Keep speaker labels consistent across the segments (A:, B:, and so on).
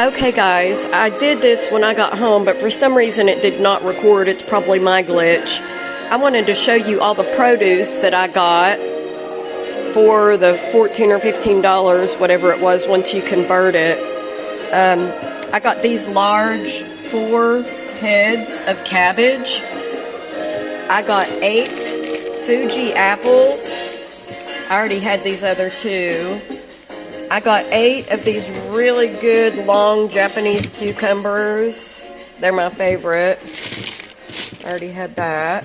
A: Okay guys, I did this when I got home, but for some reason it did not record. It's probably my glitch. I wanted to show you all the produce that I got for the $14 or $15, whatever it was, once you convert it. I got these large 4 heads of cabbage. I got 8 Fuji apples. I already had these other 2. I got 8 of these really good long Japanese cucumbers. They're my favorite. I already had that.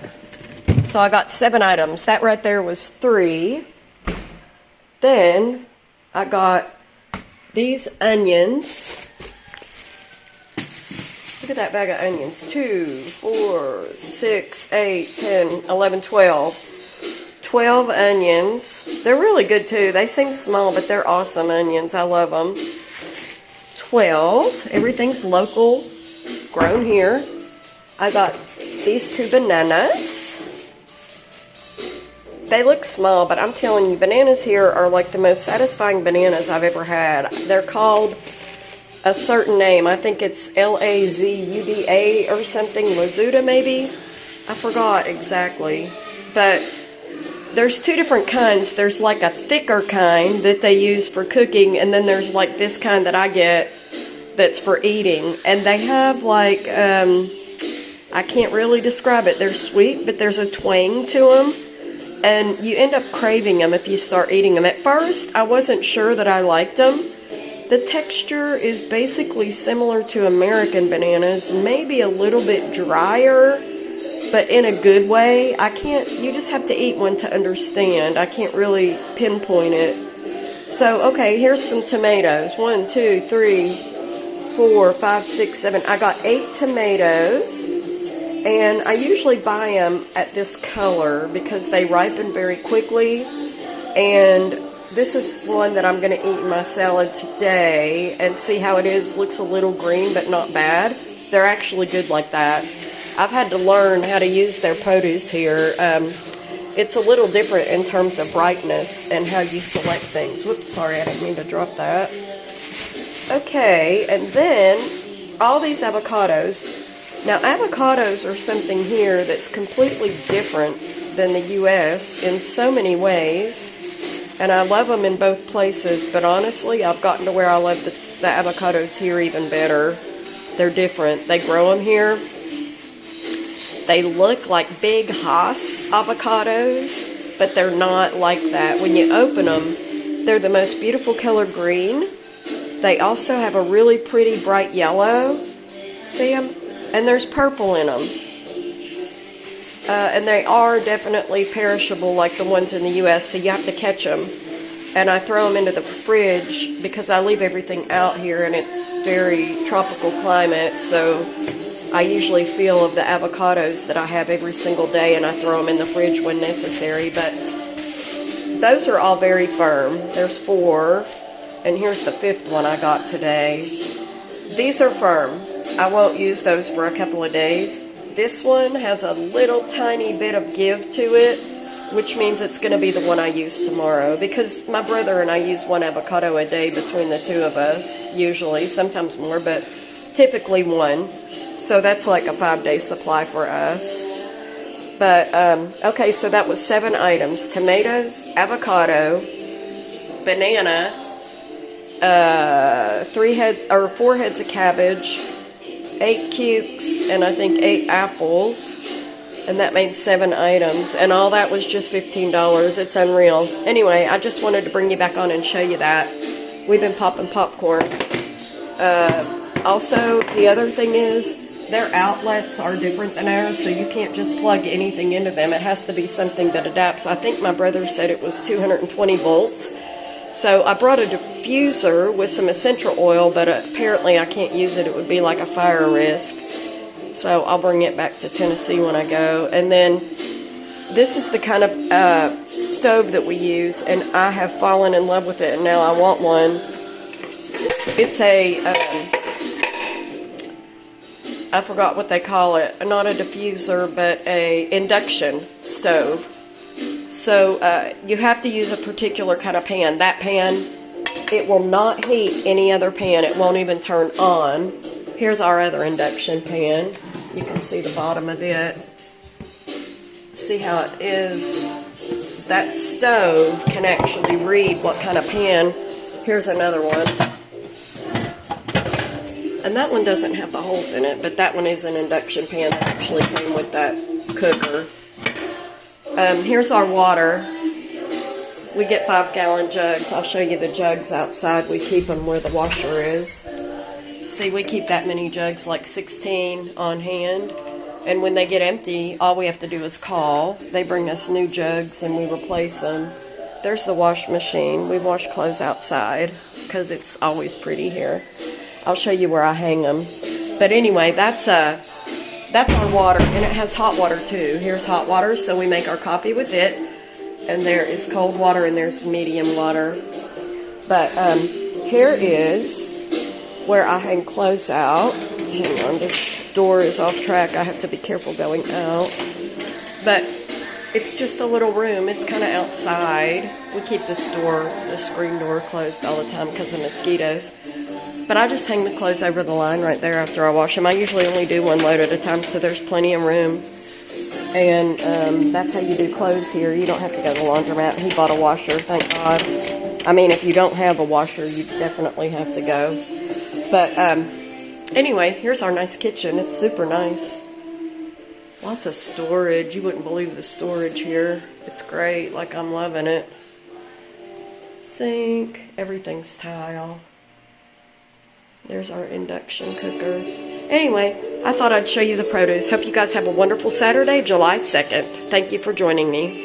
A: So I got 7 items. That right there was 3. Then I got these onions. Look at that bag of onions. 2, 4, 6, 8, 10, 11, 12. 12 onions. They're really good too. They seem small, but they're awesome onions. I love them. 12. Everything's local, grown here. I got these 2 bananas. They look small, but I'm telling you, bananas here are like the most satisfying bananas I've ever had. They're called a certain name. I think it's Lazuda or something. Lazuda maybe? I forgot exactly. But there's 2 different kinds. There's like a thicker kind that they use for cooking, and then there's like this kind that I get that's for eating. And they have like, I can't really describe it. They're sweet, but there's a twang to them. And you end up craving them if you start eating them. At first, I wasn't sure that I liked them. The texture is basically similar to American bananas, maybe a little bit drier, but in a good way. You just have to eat one to understand. I can't really pinpoint it. So, okay, here's some tomatoes. 1, 2, 3, 4, 5, 6, 7. I got 8 tomatoes, and I usually buy them at this color because they ripen very quickly. And this is one that I'm going to eat in my salad today and see how it is. Looks a little green, but not bad. They're actually good like that. I've had to learn how to use their produce here. It's a little different in terms of brightness and how you select things. Whoops, sorry, I didn't mean to drop that. Okay, and then all these avocados. Now, avocados are something here that's completely different than the U.S. in so many ways. And I love them in both places, but honestly, I've gotten to where I love the avocados here even better. They're different. They grow them here. They look like big Hass avocados, but they're not like that. When you open them, they're the most beautiful color green. They also have a really pretty bright yellow. See them? And there's purple in them. And they are definitely perishable like the ones in the U.S., so you have to catch them. And I throw them into the fridge because I leave everything out here, and it's very tropical climate, so I usually feel of the avocados that I have every single day, and I throw them in the fridge when necessary. But those are all very firm. There's 4, and here's the 5th one I got today. These are firm. I won't use those for a couple of days. This one has a little tiny bit of give to it, which means it's going to be the one I use tomorrow, because my brother and I use 1 avocado a day between the 2 of us, usually, sometimes more, but typically 1. So that's like a 5-day supply for us. But, okay, so that was 7 items. Tomatoes, avocado, banana, 4 heads of cabbage, 8 cukes, and I think 8 apples. And that made 7 items. And all that was just $15. It's unreal. Anyway, I just wanted to bring you back on and show you that. We've been popping popcorn. Also, the other thing is, their outlets are different than ours, so you can't just plug anything into them. It has to be something that adapts. I think my brother said it was 220 volts. So I brought a diffuser with some essential oil, but apparently I can't use it. It would be like a fire risk. So I'll bring it back to Tennessee when I go. And then this is the kind of stove that we use, and I have fallen in love with it, and now I want one. It's a, I forgot what they call it. Not a diffuser, but a induction stove. So you have to use a particular kind of pan. That pan it will not heat any other pan. It won't even turn on. Here's our other induction pan. You can see the bottom of it. See how it is? That stove can actually read what kind of pan. Here's another one. And that one doesn't have the holes in it, but that one is an induction pan that actually came with that cooker. Here's our water. We get 5-gallon jugs. I'll show you the jugs outside. We keep them where the washer is. See, we keep that many jugs, like 16 on hand. And when they get empty, all we have to do is call. They bring us new jugs and we replace them. There's the wash machine. We wash clothes outside because it's always pretty here. I'll show you where I hang them. But anyway, that's our water, and it has hot water too. Here's hot water, so we make our coffee with it. And there is cold water, and there's medium water. But here is where I hang clothes out. Hang on, this door is off track. I have to be careful going out. But it's just a little room. It's kind of outside. We keep the screen door closed all the time because of mosquitoes. But I just hang the clothes over the line right there after I wash them. I usually only do one load at a time, so there's plenty of room. And that's how you do clothes here. You don't have to go to the laundromat. He bought a washer, thank God. I mean, if you don't have a washer, you definitely have to go. But anyway, here's our nice kitchen. It's super nice. Lots of storage. You wouldn't believe the storage here. It's great. Like, I'm loving it. Sink. Everything's tile. There's our induction cooker. Anyway, I thought I'd show you the produce. Hope you guys have a wonderful Saturday, July 2nd. Thank you for joining me.